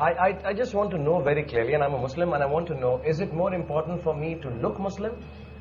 I just want to know very clearly, and I'm a Muslim, and I want to know, is it more important for me to look Muslim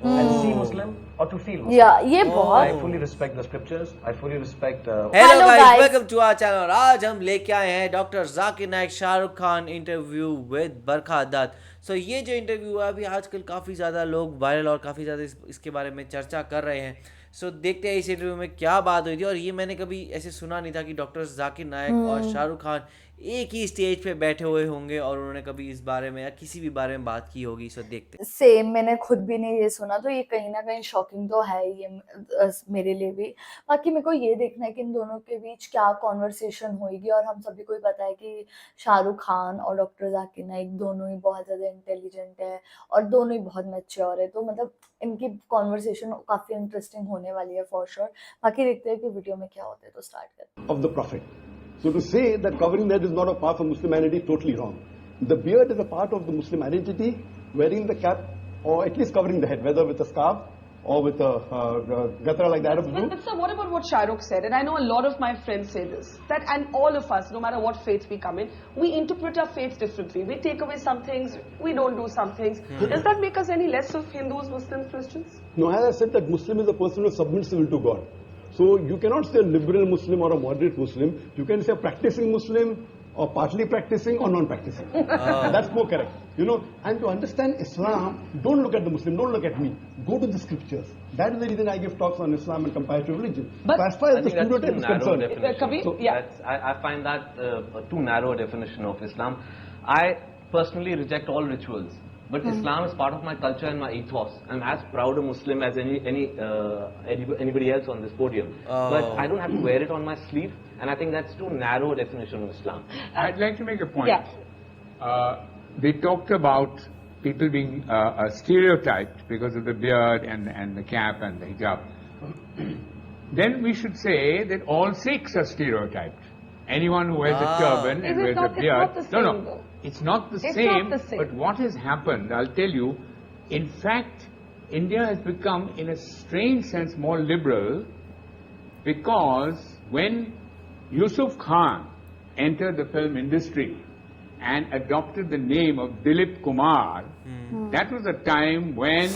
and see Muslim or to feel Muslim? Yeah, ये बहुत. I fully respect the scriptures. I fully respect. Hello guys, welcome to our channel. और आज हम लेके आए हैं doctor Zakir Naik Shahrukh Khan interview with Barkha Dutt. So ये जो इंटरव्यू है अभी आजकल काफ़ी ज़्यादा लोग वायरल और काफ़ी ज़्यादा इसके बारे में चर्चा कर रहे हैं. सो देखते हैं इस इंटरव्यू में क्या बात हुई थी. और ये मैंने कभी ऐसे सुना नहीं था कि डॉक्टर जाकिर नाइक और शाहरुख खान एक ही स्टेज पे बैठे हुए होंगे और उन्होंने कभी इस बारे में या किसी भी बारे में बात की होगी. सो देखते हैं. सेम, मैंने खुद भी नहीं ये सुना, तो ये कहीं ना कहीं शॉकिंग तो है ये मेरे लिए भी. बाकी मेरे को ये देखना है कि इन दोनों के बीच क्या कॉन्वर्सेशन होगी. और हम सभी को ही पता है कि शाहरुख खान और डॉक्टर जाकिर नाइक दोनों ही बहुत ज़्यादा इंटेलिजेंट है और दोनों ही बहुत मैच्योर है. तो मतलब इनकी कॉन्वर्सेशन काफ़ी इंटरेस्टिंग होने वाली है फॉर श्योर. बाकी देखते हैं कि वीडियो में क्या होता है. तो स्टार्ट करते हैं. Of the Prophet. So to say that covering the head is not a part of Muslim identity is totally wrong. The beard is a part of the Muslim identity. Wearing the cap, or at least covering the head, whether with a scarf or with a gatra like the Arabs do. But sir, what about what Shahrukh said? And I know a lot of my friends say this, that and all of us, no matter what faith we come in, we interpret our faiths differently. We take away some things, we don't do some things. Does that make us any less of Hindus, Muslims, Christians? No, as I said, that Muslim is a person who submits will to God. So you cannot say a liberal Muslim or a moderate Muslim. You can say a practicing Muslim or partly practicing or non-practicing. That's more correct. You know, and to understand Islam, don't look at the Muslim, don't look at me. Go to the scriptures. That is the reason I give talks on Islam and comparative religion. But so as far as the stereotype is concerned, Kabir, So I find that a too narrow definition of Islam. I personally reject all rituals. But Islam is part of my culture and my ethos. I'm as proud a Muslim as anybody else on this podium. But I don't have to wear it on my sleeve, and I think that's too narrow a definition of Islam. I'd like to make a point. Yeah. They talked about people being stereotyped because of the beard and the cap and the hijab. Then we should say that all Sikhs are stereotyped. Anyone who wears a turban and wears a beard. It's not the same, No. though. It's not the It's same. not the same. But what has happened, I'll tell you, in fact, India has become, in a strange sense, more liberal because when Yusuf Khan entered the film industry and adopted the name of Dilip Kumar, that was a time when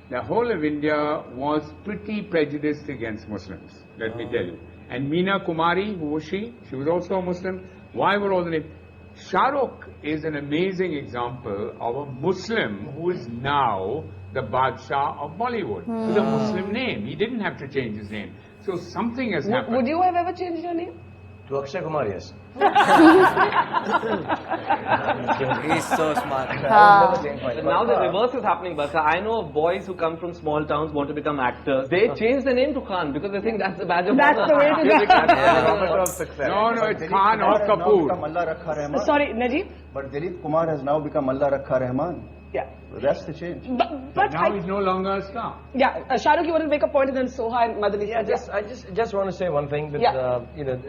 the whole of India was pretty prejudiced against Muslims, let me tell you. And Meena Kumari, who was she? She was also a Muslim. Why were all the names? Shahrukh is an amazing example of a Muslim who is now the Badshah of Bollywood. With a Muslim name. He didn't have to change his name. So something has happened. Would you have ever changed your name? To Akshay Kumar, yes. He's so smart. But now the reverse is happening, Barkha. I know of boys who come from small towns, want to become actors. They change the name to Khan because they think that's the badge of honor. That's the way to go. Barometer of success. No, it's Khan or Kapoor. Sorry, Najib? But Dilip Kumar has now become Allah Rakha Rahman. Yeah. So that's the change. But Now he's no longer a star. yeah, Shahrukh, you want to make a point, and then Soha and Madani. I just want to say one thing. That, you know,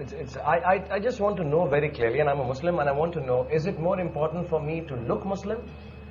I just want to know very clearly, and I'm a Muslim, and I want to know, is it more important for me to look Muslim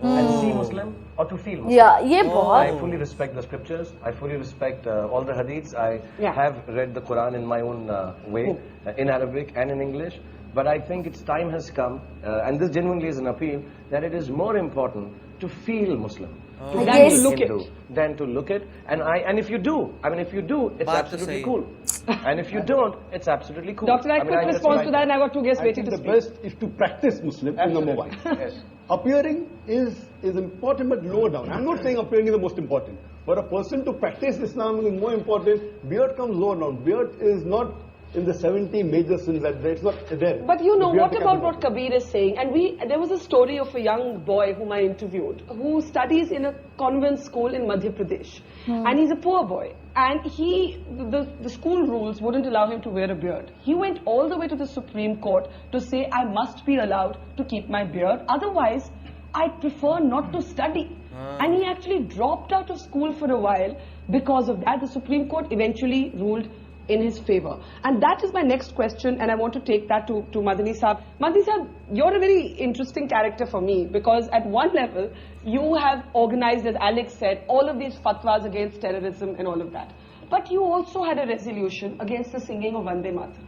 and see Muslim or to feel Muslim? Yeah, ये बहुत. I fully respect the scriptures. I fully respect all the hadiths. I have read the Quran in my own way, in Arabic and in English. But I think its time has come, and this genuinely is an appeal, that it is more important to feel Muslim. To Than feel to look Hindu, it. than to look it. And if you do, I mean, if you do, it's Baat to absolutely sahi. cool. And if you don't, it's absolutely cool. Dr. Naik, quick response to that, and I got two guests I waiting think to the speak. best is to practice Muslim is number one. Yes. Appearing is important, but lower down. I'm not saying appearing is the most important. For a person to practice Islam is more important. Beard comes lower down. Beard is not in the 70 major sins that it's not there. But you know, The beard what becomes about what important. Kabir is saying? And there was a story of a young boy whom I interviewed who studies in a convent school in Madhya Pradesh. And he's a poor boy. And the school rules wouldn't allow him to wear a beard. He went all the way to the Supreme Court to say, I must be allowed to keep my beard. Otherwise, I prefer not to study. And he actually dropped out of school for a while because of that. The Supreme Court eventually ruled in his favor. And that is my next question, and I want to take that to Madani Saab. Madani Saab, you're a very interesting character for me because at one level, you have organized, as Alex said, all of these fatwas against terrorism and all of that. But you also had a resolution against the singing of Vande Mataram.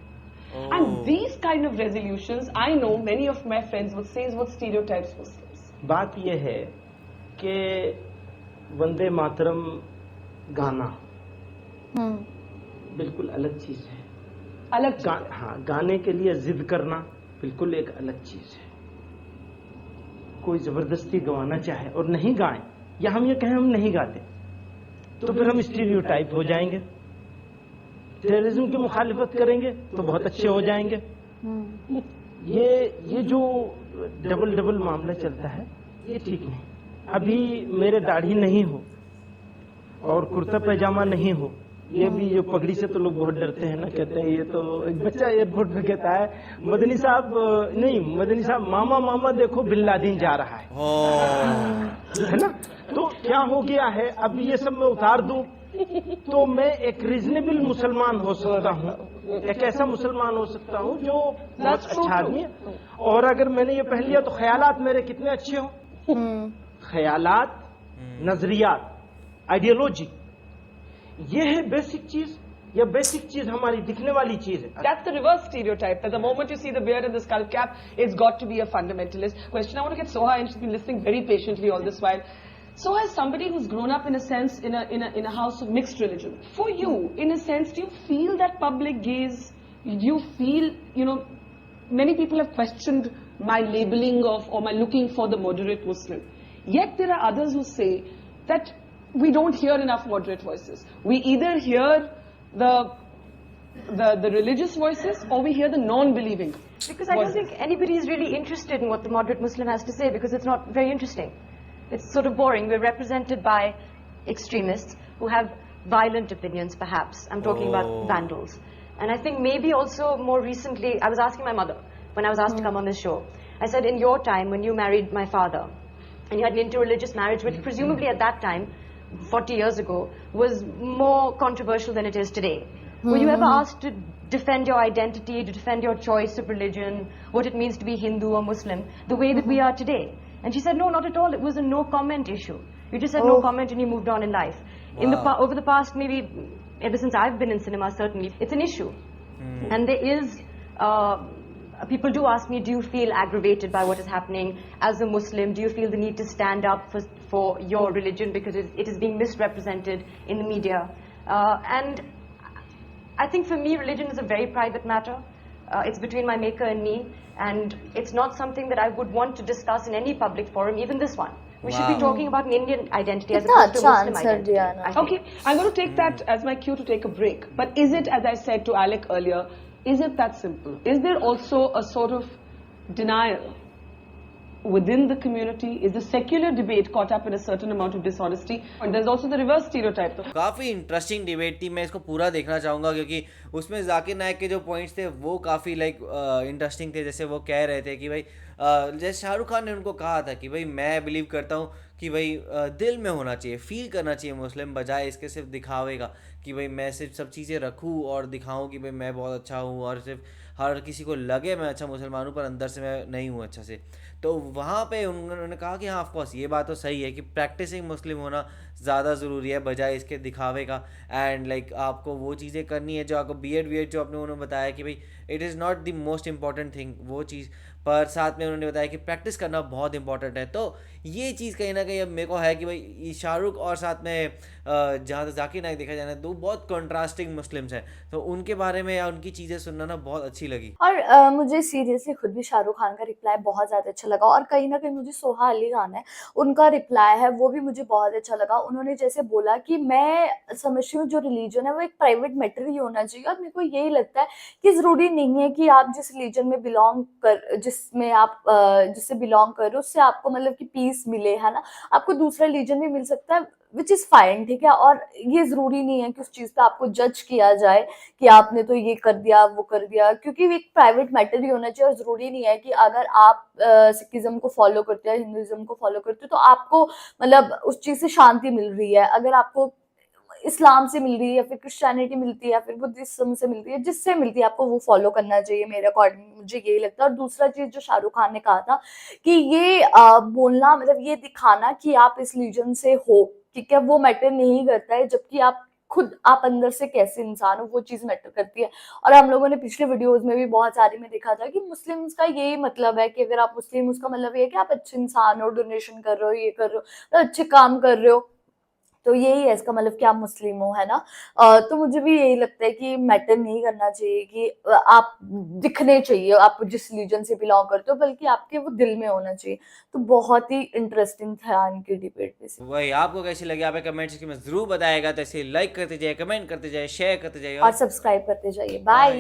And these kind of resolutions, I know many of my friends would say is what stereotypes Muslims. बात यह है कि वंदे मातरम गाना बिल्कुल अलग चीज है। अलग हाँ, गाने के लिए जिद करना बिल्कुल एक अलग चीज है। कोई जबरदस्ती गवाना चाहे और नहीं गाए, या हम ये कहें हम नहीं गाते, तो फिर हम स्टीरियोटाइप हो जाएंगे। टेररिज्म की मुखालिफत करेंगे तो बहुत अच्छे हो जाएंगे। ये जो डबल मामला चलता है, ये ठीक नहीं। अभी मेरे दाढ़ी नहीं हो और कुर्ता पैजामा नहीं हो, ये भी जो पगड़ी से तो लोग बहुत डरते हैं ना, कहते हैं ये तो एक बच्चा एयरपोर्ट पे कहता है मदनी साहब मामा मामा देखो बिन लादेन जा रहा है ना। तो क्या हो गया है, अब ये सब मैं उतार दूं तो मैं एक रीजनेबल मुसलमान हो सकता हूँ, एक ऐसा मुसलमान हो सकता हूँ जो बहुत अच्छा आदमी है। और अगर मैंने ये पहन लिया तो ख्यालात मेरे कितने अच्छे हों, ख्यालात, नजरियात, आइडियोलॉजी, ये है बेसिक चीज, या बेसिक चीज हमारी दिखने वाली चीज है। That's the reverse stereotype, that the moment you see the beard and the skull cap, it's got to be a fundamentalist. Question, I want to get Soha in, she's been listening very patiently all this while. Soha is somebody who's grown up in a sense in a house of mixed religion. For you, in a sense, do you feel that public gaze? Do you feel, many people have questioned my labeling of, or my looking for the moderate Muslim. Yet there are others who say that we don't hear enough moderate voices. We either hear the religious voices or we hear the non-believing. Because I don't think anybody is really interested in what the moderate Muslim has to say, because it's not very interesting. It's sort of boring. We're represented by extremists who have violent opinions, perhaps. I'm talking about vandals. And I think maybe also more recently, I was asking my mother when I was asked to come on this show. I said, in your time when you married my father and you had an interreligious marriage, which presumably at that time, 40 years ago, was more controversial than it is today. Were you ever asked to defend your identity, to defend your choice of religion, what it means to be Hindu or Muslim, the way that we are today? And she said, no, not at all. It was a no comment issue. You just said no comment and you moved on in life. Wow. Over the past, maybe ever since I've been in cinema, certainly, it's an issue. And there is, people do ask me, do you feel aggravated by what is happening as a Muslim? Do you feel the need to stand up for your religion because it is being misrepresented in the media? And I think for me, religion is a very private matter. It's between my maker and me, and it's not something that I would want to discuss in any public forum, even this one. We should be talking about an Indian identity as opposed to a Muslim identity. I think. Okay, I'm going to take that as my cue to take a break. But is it, as I said to Alec earlier, is it that simple? Is there also a sort of denial within the community? Is the secular debate caught up in a certain amount of dishonesty? And there's also the reverse stereotype. काफ़ी interesting debate थी, मैं इसको पूरा देखना चाहूँगा क्योंकि उसमें जाकिर नाइक के जो पॉइंट्स थे वो काफ़ी इंटरेस्टिंग थे। जैसे वो कह रहे थे कि भाई जैसे शाहरुख खान ने उनको कहा था कि भाई मैं बिलीव करता हूँ कि भाई दिल में होना चाहिए, फील करना चाहिए मुस्लिम, बजाय इसके सिर्फ दिखावेगा कि भाई मैं सिर्फ सब चीज़ें रखूँ और दिखाऊँ कि भाई मैं बहुत अच्छा हूँ और सिर्फ हर किसी को लगे मैं अच्छा मुसलमान हूँ पर अंदर से मैं नहीं हूँ अच्छा से। तो वहाँ पे उन्होंने कहा कि हाँ ऑफकोर्स ये बात तो सही है कि प्रैक्टिसिंग मुस्लिम होना ज़्यादा ज़रूरी है बजाय इसके दिखावे का। एंड आपको वो चीज़ें करनी है जो आपको बीएड जो आपने उन्होंने बताया कि भाई it is not the most important thing वो चीज़, पर साथ में उन्होंने बताया कि प्रैक्टिस करना बहुत इंपॉर्टेंट है। तो ये चीज़ कहीं ना कहीं अब मेरे को है कि भाई शाहरुख और साथ में जहाँ तक जाकिर नाइक देखा जाना दो बहुत कंट्रास्टिंग मुस्लिम्स हैं, तो उनके बारे में या उनकी चीज़ें सुनना ना बहुत अच्छी लगी। और मुझे सीरियसली खुद भी शाहरुख खान का रिप्लाई बहुत ज़्यादा अच्छा लगा, और कहीं ना कहीं मुझे सोहा अली खान है उनका रिप्लाई है वो भी मुझे बहुत अच्छा लगा। उन्होंने जैसे बोला कि मैं समझती हूँ जो रिलीजन है वो एक प्राइवेट मैटर ही होना चाहिए, और मेरे को यही लगता है कि ज़रूरी नहीं है कि आप जिस रिलीजन में जिससे बिलोंग कर रहे हो उससे आपको मतलब कि पीस मिले, है ना। आपको दूसरा रिलीजन भी मिल सकता है विच इज़ फाइन, ठीक है। और ये ज़रूरी नहीं है कि उस चीज़ पे आपको जज किया जाए कि आपने तो ये कर दिया वो कर दिया, क्योंकि एक प्राइवेट मैटर ही होना चाहिए। और ज़रूरी नहीं है कि अगर आप सिखिज़म को फॉलो करते हो, हिंदुज़म को फॉलो करते हो तो आपको मतलब उस चीज़ से शांति मिल रही है। अगर आपको इस्लाम से मिल रही है या फिर क्रिश्चियनिटी मिलती है या फिर बुद्धिज्म से मिलती है, जिससे मिलती है आपको वो फॉलो करना चाहिए, मेरे अकॉर्डिंग मुझे यही लगता है। और दूसरा चीज़ जो शाहरुख खान ने कहा था कि ये बोलना मतलब ये दिखाना कि आप इस रिलीजन से हो, ठीक है, वो मैटर नहीं करता है, जबकि आप खुद आप अंदर से कैसे इंसान हो, वो चीज मैटर करती है। और हम लोगों ने पिछले वीडियोस में भी बहुत सारे में देखा था कि मुस्लिम्स का यही मतलब है कि अगर आप मुस्लिम, उसका मतलब ये है कि आप अच्छे इंसान हो, डोनेशन कर रहे हो, ये कर रहे हो, तो अच्छे काम कर रहे हो, तो यही है इसका मतलब कि आप मुस्लिम हो, है ना। तो मुझे भी यही लगता है कि मैटर नहीं करना चाहिए कि आप दिखने चाहिए, आप जिस रिलीजन से बिलोंग करते हो, बल्कि आपके वो दिल में होना चाहिए। तो बहुत ही इंटरेस्टिंग था इनकी डिबेट पे। वही, आपको कैसी लगी आप कमेंट सेक्शन में जरूर बताएगा। तो ऐसे लाइक करते जाइए, कमेंट करते जाइए, शेयर करते जाइए और सब्सक्राइब करते जाइए। बाय।